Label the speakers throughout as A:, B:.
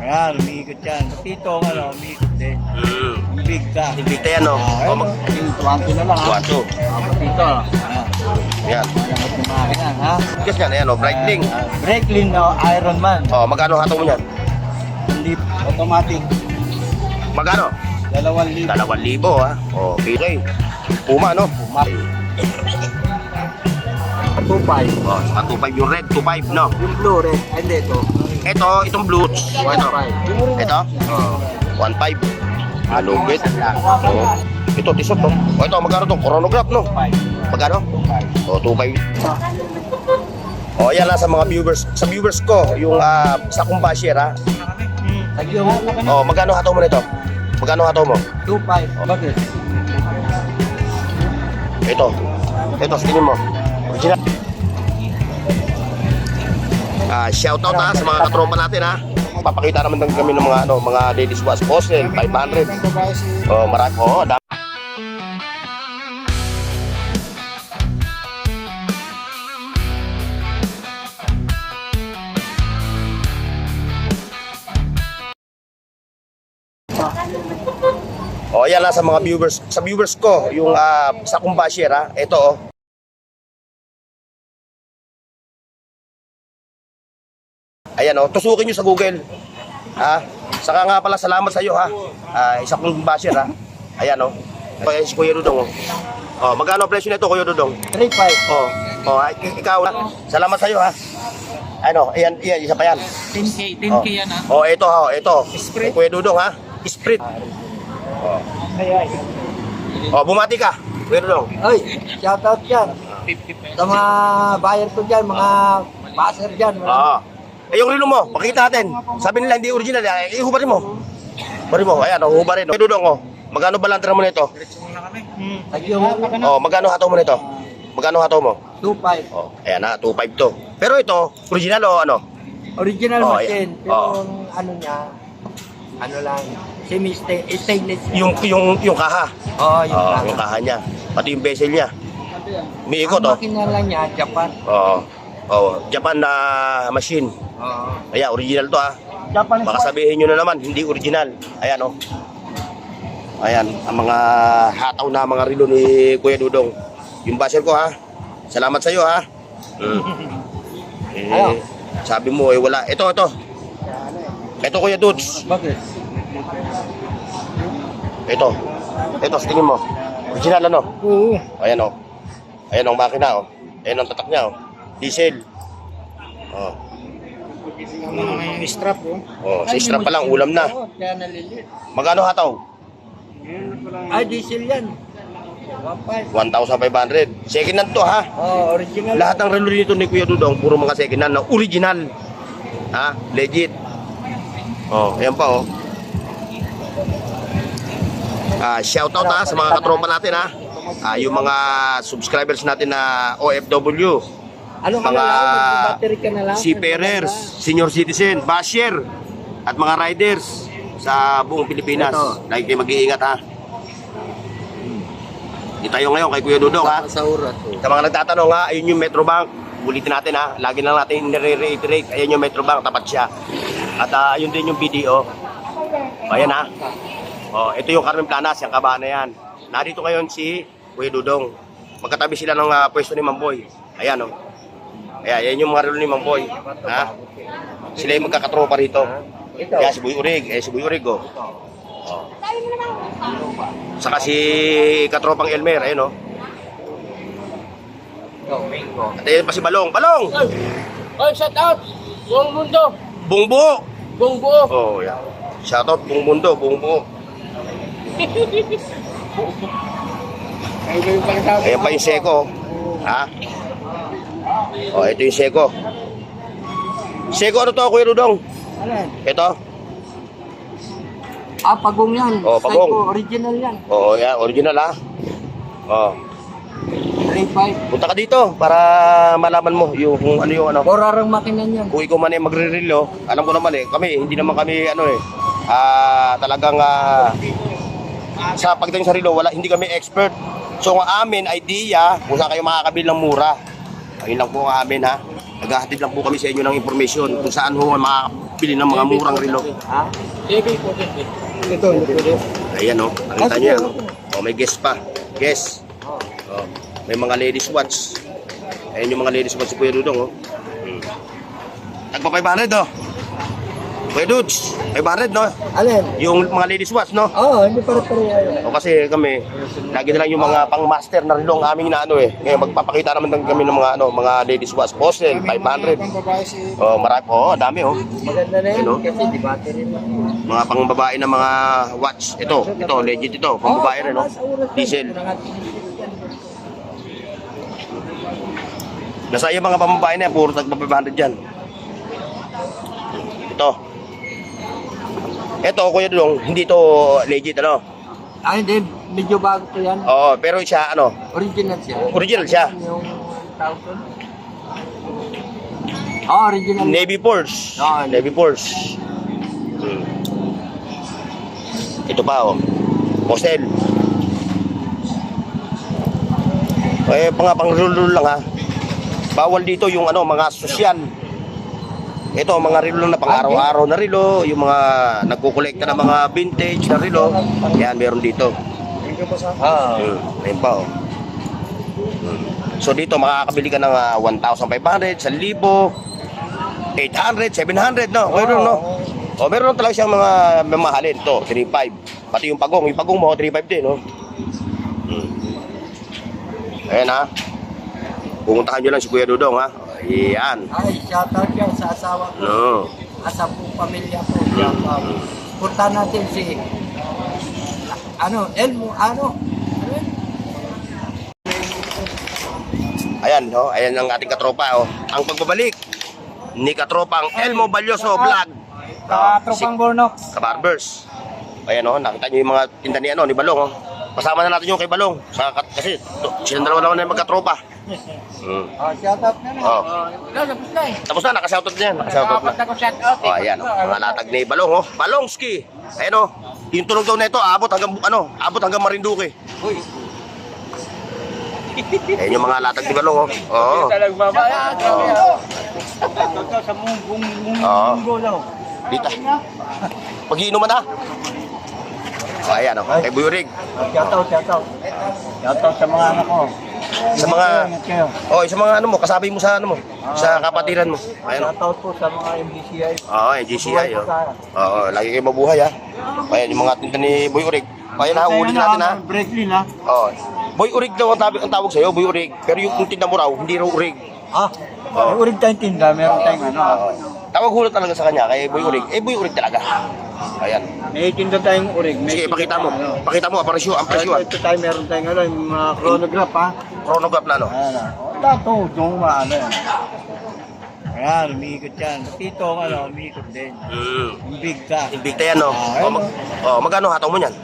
A: Ayan, umiikot yan. Dito, umiikot din. Big ka.
B: Ibigta yan, no? O, mag...
A: Yung 20 na lang, ha?
B: 1, 2.
A: Dito, ayan.
B: Yan.
A: Malagot yung makina, ha?
B: Gas yan, ayan, o. Breitling.
A: Breitling na Ironman.
B: O, magkano hatong mo yan?
A: Hindi automatic.
B: Magkano?
A: 2,000.
B: 2,000, ha? O, okay. Puma, no?
A: Puma. 2,500.
B: O, saka 2.5 yung red, 2.5, no?
A: Yung blue red, ay hindi ito.
B: Ito, itong blue. Ito.
A: 1,500.
B: Ito?
A: Oo.
B: 1.5. Alugit. O, ito, tisot, no? O, ito, magkano itong chronograph, no?
A: 2,500.
B: Magkano? O, 2.5. O, yan lang sa mga viewers. Sa viewers ko, yung sa kong basher, ha?
A: Tagyo.
B: O, magkano hataw mo nito? Magkano hataw mo?
A: 2,500. Bakit?
B: Ito. Ito, tingin mo. Original. Shoutout ha sa mga katropa natin ha. Papakita naman din kami ng mga ladies wash faucet, 500. Oh, marami. Oh, dami. Oh, yan lang sa mga viewers. Sa viewers ko, yung sa kong basher ha. Ito oh. Ayan o, tusukin nyo sa Google. Ha? Saka nga pala salamat sa iyo ha. Isa kong basher ha. Ayan o. Ayan si Kuya Dudong o. Oh, magkano presyo nito Kuya Dudong?
A: 3,500.
B: Oh, ikaw na. Salamat sa iyo ha. Ano, ayan, isa pa yan.
A: 10K yan ha.
B: Oh, ito ha, ito.
A: Sprit.
B: Kuya Dudong ha. Sprit. Oh. Oh, bumati ka. Kuya Dudong.
A: Oy, shoutout dyan. Sa mga buyer ko dyan, mga baser dyan.
B: Oo. Yung relo mo, pakita natin. Sabi nila hindi original, ihubarin mo. Hubarin mo, ayan, hubarin. Kuya Dudong, oh. Magkano balantra mo nito?
A: Tagyo.
B: Oh, magkano hataw mo nito? Magkano hataw mo?
A: 2,500.
B: Oh, ayan na, 2.5 to. Pero ito, original o ano?
A: Original
B: Oh,
A: machine.
B: yeah.
A: Pero
B: Oh.
A: yung ano niya, ano lang, semi-stainless.
B: Yung kaha.
A: Oo, yung
B: Oh,
A: lang.
B: yung kaha niya. Pati yung bezel niya. Umiikot,
A: Ang
B: oh.
A: makina lang niya, Japan.
B: Oo. Oh, Japan na machine.
A: Oo.
B: Ayan, original to ah.
A: Japan
B: Baka sabihin nyo na naman, hindi original. Ayan oh. Ayan, ang mga hataw na mga relo ni Kuya Dudong. Yung basher ko ha. Salamat sa iyo ha.
A: Ano?
B: Sabi mo wala. Ito. Ito Kuya Dudes.
A: Bakit?
B: Ito, sa tingin mo. Original ano?
A: Oo.
B: Ayan oh. Ayan ang makina oh. Ayan ang tatak niya oh. Diesel. Oh.
A: May strap oh.
B: Oh, sa strap pa lang ulam na.
A: Kaya nalilit.
B: Magkano hataw?
A: Ay, diesel yan. 1,500.
B: 1,500. Second hand to ha.
A: Oh, original.
B: Lahat ng relo dito ni Kuya Dudong puro mga second hand na original. Ha? Legit. Oh, ayan pa oh. Shoutout ha sa mga katropa natin ha. Yung mga subscribers natin na OFW.
A: Ano ka
B: Mga
A: na lang, battery ka na lang.
B: seafarers, senior citizen, basher, at mga riders sa buong Pilipinas.
A: Ito.
B: Lagi kayo mag-iingat ha. Dito tayo ngayon kay Kuya Dudong ha.
A: Sa oras oh.
B: Sa mga nagtatanong ha, ayun yung Metrobank. Ulitin natin ha, lagi lang natin nire-reiterate. Ayan yung Metrobank, tapat siya. At ayun din yung BDO. Ayan ha. Oh, ito yung Carmen Planas, yung kabahan na yan. Narito ngayon si Kuya Dudong. Magkatabi sila ng pwesto ni Mamboy. Ayan oh. Ayan, yan yung mga relo ni Mamboy. Ha? Sila yung magkakatropa rito.
A: Ito.
B: Ayan, si Boy Urig. Si Boy Urig oh. Oh. Saka si katropang Elmer, ayun oh.
A: Ito, mango.
B: At ayun pa si Balong. Balong!
C: Oy, shout out! Buong mundo!
B: Bungbo!
C: Buong buo!
B: Oh, yeah. Shoutout buong mundo, buong buo. Ayan pa yung Seiko. Ha? Oh, ito yung Seiko. Seiko ano to, Kuya Dudong?
A: Alin?
B: Ito?
A: Pagong yan.
B: Oh, pagong.
A: Psycho, original yan.
B: Oo, yan. Original ha. Oh.
A: 3,500.
B: Punta ka dito para malaman mo yung kung ano yung ano.
A: Borarang makina niyan.
B: Kung ikaw man magre-relo, alam ko naman kami, hindi naman kami talagang sa pagdating sa relo, hindi kami expert. So ang amin idea kung saan kayo makakabili ng mura. Ayun lang po ang amin ha. Naghahatid lang po kami sa inyo ng information kung saan ho bili ng mga murang relo.
A: Ha?
C: Level po din.
A: Ito, pwede.
B: Ayan o, nakita nyo yan. O, may guest pa. Guest. O, may mga ladies watch. Ayan yung mga ladies watch si Kuya Dudong o. Tagpa 500 o. Kuya Dudes, 500 no?
A: Alin?
B: Yung mga ladies watch no?
A: Oo, hindi pare-pareho.
B: O kasi kami, lagi na lang yung mga pang-master na relo ang aming inaano eh. Ngayon magpapakita naman kami ng mga ano, mga ladies watch. Postel, 500. Oh, marami. Oh, dami oh.
A: Maganda na yun,
B: Ano?
A: kasi di battery na.
B: Mga pang-babae na mga watch. Ito, legit ito. Pang-babae rin no? Diesel. Nasa iyo mga pang-babae na yan, puro tagpa 500 dyan. Ito. Ito, Kuya Dudong, hindi to legit ano?
A: Ah, hindi. Medyo bago to yan.
B: Oo, pero siya ano,
A: Original siya.
B: original siya.
A: Yung tawag to? Oh, original.
B: Navy Force.
A: Oo,
B: Navy Force. Ito pa oh. Postel. Eh, pang rule lang ha. Bawal dito yung ano, mga sosyal. Ito, mga relo na pang-araw-araw na relo, yung mga nagkukolekta ng mga vintage na relo. Yan, meron dito.
A: Ah.
B: Ayun pa oh. So dito makakabili ka ng 1,500, 1,000, 800, 700 no. Meron no. O meron talaga siyang mga mamahalin to, 3,500. Pati yung pagong mo 3,500 din no. Ayan ha. Pumuntahan nyo lang si Kuya Dudong ha. Ayan.
A: Ay, shoutout yan sa asawa ko.
B: No.
A: Sa buong pamilya ko. Shoutout. Punta natin si Elmo,
B: Ayan no, ayan ang ating katropa oh. Ang pagbabalik ni katropang Elmo Balyoso Vlog.
A: Katropang Bornox.
B: Kabarbers. Ayan oh, nakita niyo yung mga tinda ni ni Balong oh. Pasama na natin yung kay Balong kasi silang dalawa naman na magkatropa.
A: Shoutout na na.
B: Oh.
C: Tapos na eh.
B: Tapos na, nakashoutout na yan. Nakashoutout na.
C: Dapat ako shout out.
B: Oh, ayan oh. Mga latag ni Balong oh. Balongski. Ayan oh. Yung tunog daw na ito, abot hanggang Marinduque.
C: Uy.
B: Ayan yung mga latag ni Balong oh. Oo.
C: Talagang mamaya.
A: Sa munggong
B: Oo.
A: daw.
B: Dita. Pag-iinuman na. Oh, ayan oh. Kay Buyorig.
A: Shoutout. Shoutout sa mga anak ko.
B: Sa mga sa mga ano mo, kasabi mo sa ano mo, sa kapatiran mo. Ayan oh.
A: Shoutout po sa mga MDCI.
B: Oo, GCI oh. Oo, lagi kayo mabuhay ha. Ayan yung mga tinta ni Boy Urig. Ayan ha, ulit natin ha.
A: Breaklin ha.
B: Oo. Boy Urig daw ang tawag sa'yo, Boy Urig. Pero yung tinda mo raw, hindi raw Urig.
A: Ah, may urig tayong tinda, meron tayong
B: Oo. Tawag hulot talaga sa kanya, kay Boy Urig. Boy Urig talaga. Ayan.
A: May tinda tayong urig.
B: Sige, pakita mo. Pakita mo, ang presyo.
A: Ito tayo, meron tayong yung mga chronograph ha.
B: Chronograph na ano.
A: Ayan ha. Dato, yung yan. Ayan, umiikot yan. Dito, umiikot din. Yung big ta.
B: Invicta yan no. Magkano hataw mo niyan?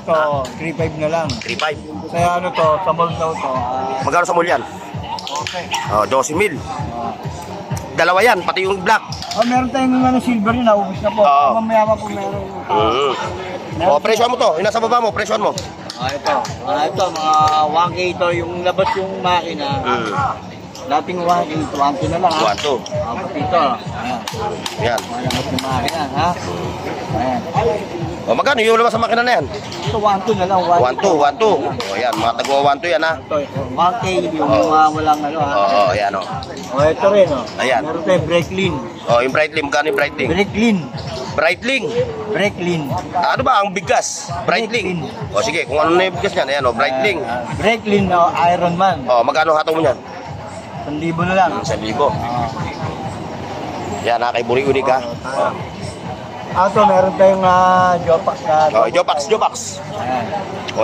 A: Ito, 3.5 na lang.
B: 3.5.
A: Kaya to, sa mall daw to.
B: Magkano sa mall yan?
A: Okay.
B: 12,000. Dalawa yan, pati yung black.
A: Meron tayong silver yun, naubos na po.
B: Oo.
A: Mamaya pa po meron.
B: Presyoan mo to. Yung nasa baba mo, presyoan mo.
A: Ito, mga 1K ito, yung labas yung makina. Dating 1K, 20 na lang ha.
B: 1, 2.
A: Ito, ayan.
B: Yan.
A: Malabas yung makina ha. Ayan.
B: Magkano yung labas sa makina na yan?
A: Ito, 1-2 na lang.
B: 1, 2, 1, 2. Yan, mga tagwa 1, 2 yan ha.
A: Ito, 1K, yung mga walang ha.
B: Oo, ayan o.
A: Ito rin
B: Ayan.
A: Meron tayong Breaklin.
B: Yung Brightling, magkano yung Brightling? Brightling.
A: Breaklin.
B: Ano ba ang bigas? Brightling. Sige, kung ano na yung bigas niyan, ayan o, Brightling.
A: Breaklin, Iron Man.
B: Magkano hataw mo niyan?
A: 1,000 na lang.
B: 1,000. Yan ha, kay Buri Unig ha.
A: Ito, meron tayong Jopax na.
B: Jopax.
A: Ayan.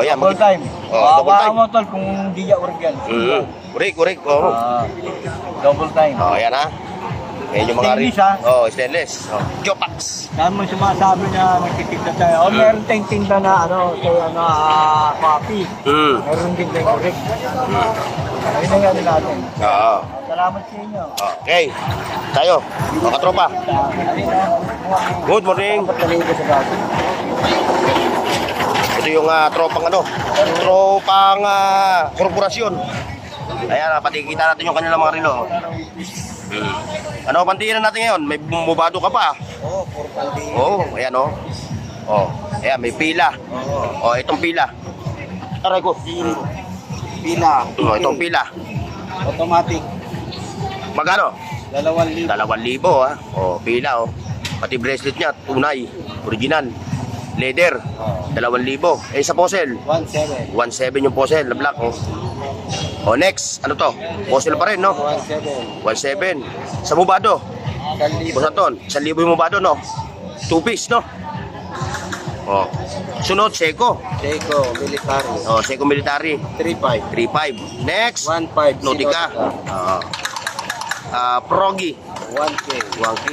B: Yan.
A: Double time.
B: Double time.
A: mo tol kung hindi ya organ.
B: Urig. Oo.
A: Double time.
B: Yan ha. Yung mga
A: Stainless, ha?
B: Stainless. Jopax.
A: Dahil mo sumasabi na nagtitigda tayo. Meron tayong tinda na coffee. Meron din tayong urig. Ayun ang ano natin.
B: Oo.
A: Salamat sa inyo.
B: Okay. Tayo. Mga katropa. Good morning. Ito yung tropang korporasyon. Ayan, pati kita natin yung kanilang mga relo. Ano pantinan natin ngayon? May bumubado ka pa.
A: Oo, puro paldi.
B: Oo, ayan o. Oh, ayan, may pila.
A: Oo.
B: Oh, itong pila. Aray ko.
A: Pila.
B: Oh, itong pila.
A: Automatic.
B: Magkano?
A: 2,000.
B: 2,000 ha. Oh, pila oh. Pati bracelet niya, tunay, original. Leather,
A: Oo.
B: 2,000. Eh sa posel,
A: 1,700.
B: 1,700 yung posel, na black oh. Oh, next, ano to? Posel pa rin, no?
A: 1,700.
B: 1,700. Sa mubado,
A: 1,000.
B: Boss Anton, 1,000 yung mubado, no? 2 piece, no? Oh. Sunod, Seiko.
A: Seiko, military.
B: Oh, Seiko Military,
A: 3,500.
B: 3,500. Next,
A: 1,500.
B: Nautica. Oo. Progi,
A: 1K.
B: 1K.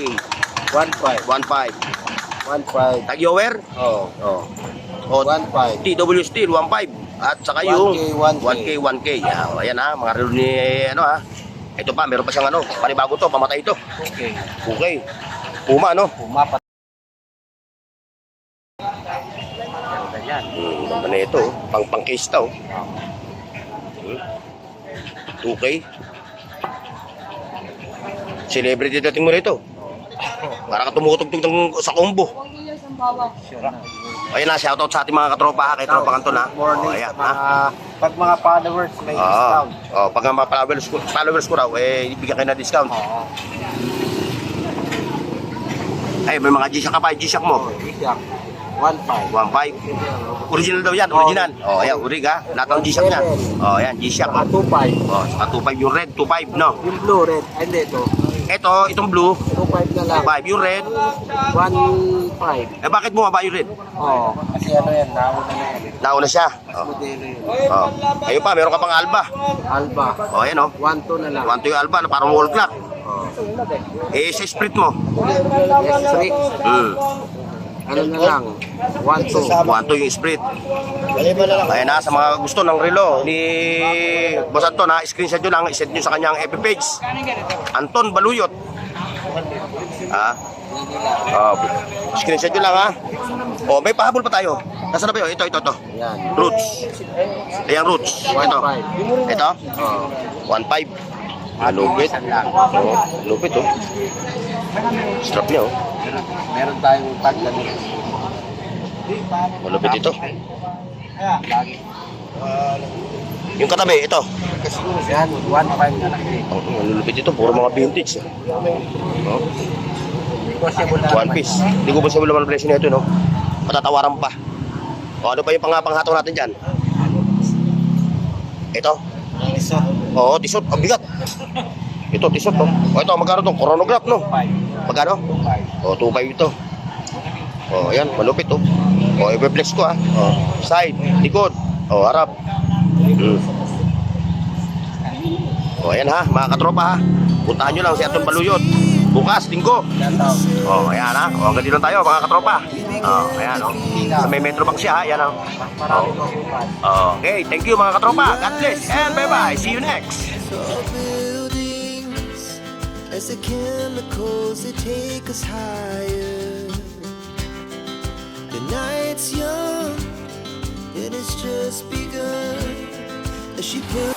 A: 1,500.
B: 1,500.
A: 1,500.
B: Tag-Yower,
A: Oo.
B: oh. Oh,
A: 1,500.
B: TW Steel, 1,500. At saka yung
A: 1K.
B: 1K. Yeah, oh, ayan ha, mga relo ni, ano ha. Ito pa, meron pa siyang ano, panibago to, pamatay ito.
A: Okay.
B: Okay. Puma, no?
A: Pumapat. Ganyan.
B: Ganda na ito, pang-case to. 2K. Celebrity dating mo rito. Para ka tumutugtog sa combo.
A: Sure na.
B: Ayan na, shoutout sa ating mga katropa ha, kay Tropa Kanton ha.
A: Morning
B: Oh, ayan,
A: sa mga, pag mga followers may
B: Oo.
A: discount.
B: Oh, pag nga mga followers ko raw, eh, ibigyan kayo na discount.
A: Oo.
B: Ay, may mga G-Shock ka pa, G-Shock mo.
A: Isiyak. 1,500.
B: 1.5. Original daw yan, original. Oh, ayan, urig ha. Lahat ng G-Shock niya. Oh, ayan, G-Shock.
A: Saka 2,500.
B: Oh, saka 2.5 yung red, 2.5, no?
A: Yung blue red. Ay, hindi ito.
B: Ito, itong blue,
A: 2,500 na lang.
B: 2.5. Yung red,
A: 1,500.
B: eh bakit bumaba yung red?
A: Oo. Kasi ano yan, nauna na yan.
B: Nauna siya. Oh.
A: Modelo yun.
B: Oh. Ayun pa, meron ka pang Alba.
A: Alba.
B: Oh, ayan oh.
A: 1,200 na lang.
B: 1 yung Alba, no? Parang wall clock.
A: Oo.
B: Eh, sa split mo.
A: S3. Ano na lang? 1,200.
B: 1 yung split. Ayan na, sa mga gusto ng relo ni Boss Anton ha, screenshot nyo lang, isend nyo sa kanyang FB page. Anton Baluyot. Ha? Screenshot nyo lang ha. Oh, may pahabol pa tayo. Nasaan na ba yun? Ito.
A: Yan.
B: Roots. Ayan, roots. Ito.
A: 1,500.
B: Ito.
A: Oo.
B: 1.5. Malupit. Oh, lupit oh. Strap niya oh.
A: Meron tayong tag na nito.
B: Malupit ito. Yung katabi, ito.
A: Yan, 1,500 na lang din.
B: Oh, malulupit ito. Puro mga vintage. Oh.
A: Negotiable na
B: One piece. Hindi ko ba sa naman ang presyo nito, no? Patatawaran pa. O ano pa yung panghataw natin dyan? Ito.
A: Isa.
B: Oo, tisot. Ang bigat. Ito, tisot, no? O ito, magkano itong chronograph, no?
A: 5.
B: Magkano?
A: 2,500.
B: O, 2.5 ito. O, ayan, malupit, oh. O, i-flex ko, ah. O, side, likod. O, harap. O, ayan, ha, mga katropa, ha. Puntahan nyo lang si Anton Baluyot. Bukas, linggo. O, ayan, ha. O, hanggang dito tayo, mga katropa. O, ayan, o. Sa may Metro Bank siya, ha. Ayan, o.
A: Marami pang bukas.
B: Okay, thank you, mga katropa. God bless and bye-bye. See you next.
D: Buildings as the chemicals they take us higher. The night's young, it has just begun as she put